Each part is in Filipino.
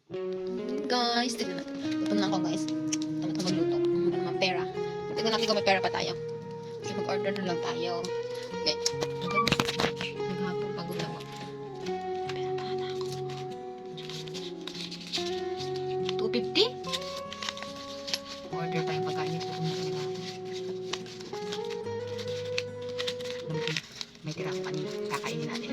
Guys, tignan natin. Gutom na ako guys. Tama ito magluto. Ano naman pera. Tignan natin kung may pera pa tayo. Kasi mag-order na lang tayo. Okay. Naghapon pagod lang ako. Pera pa na ako. 250? Order tayong pagkain nito. May tira ako kanina. Kakainin natin.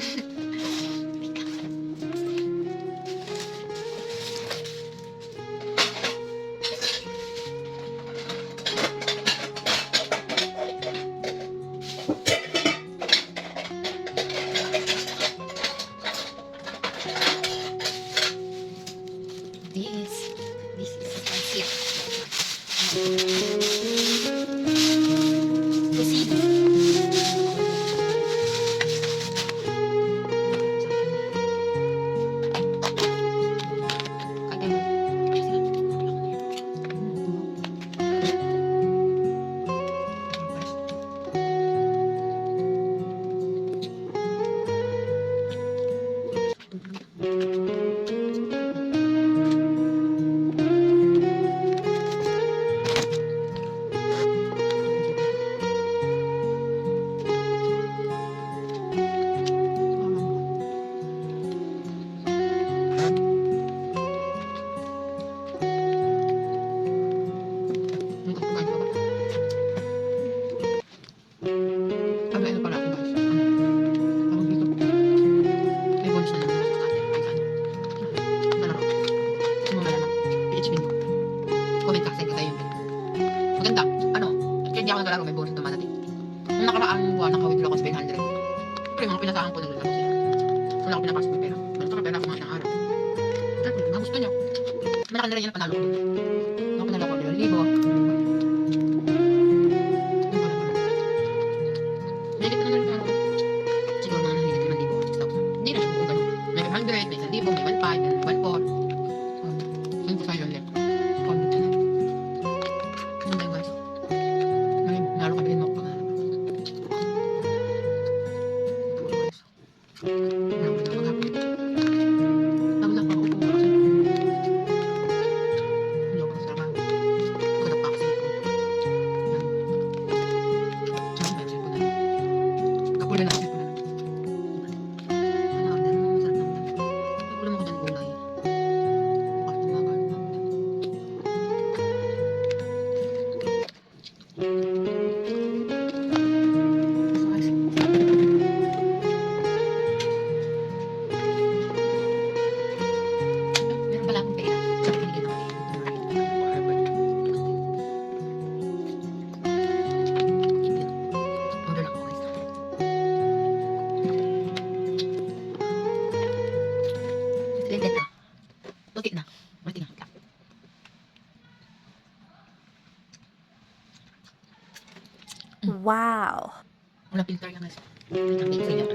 This is pancit. Pusido. Maganda. Ano? Kaya di ako nagalaro, may bonus na dumadating. Nung nakaraang buwan, naka-withdraw ako sa 700. Pero yung mga pinasahan ko, nagalaro sila. Wala ako pinapasok ng pera. Ganito ka pera ako mga isang araw. Pero kung gusto nyo, malaki na rin yan ang panalo ko. Ako panalo ko, 2,000. Higit na rin ako. Siguro mga nahigit 5,000. Hindi na siya kung gano'n. May 500, may 1,000, may 1,500, may 1,400. Yun ko sa'yo ulit. Wow. Wala filter yan guys. Ang bakery yan.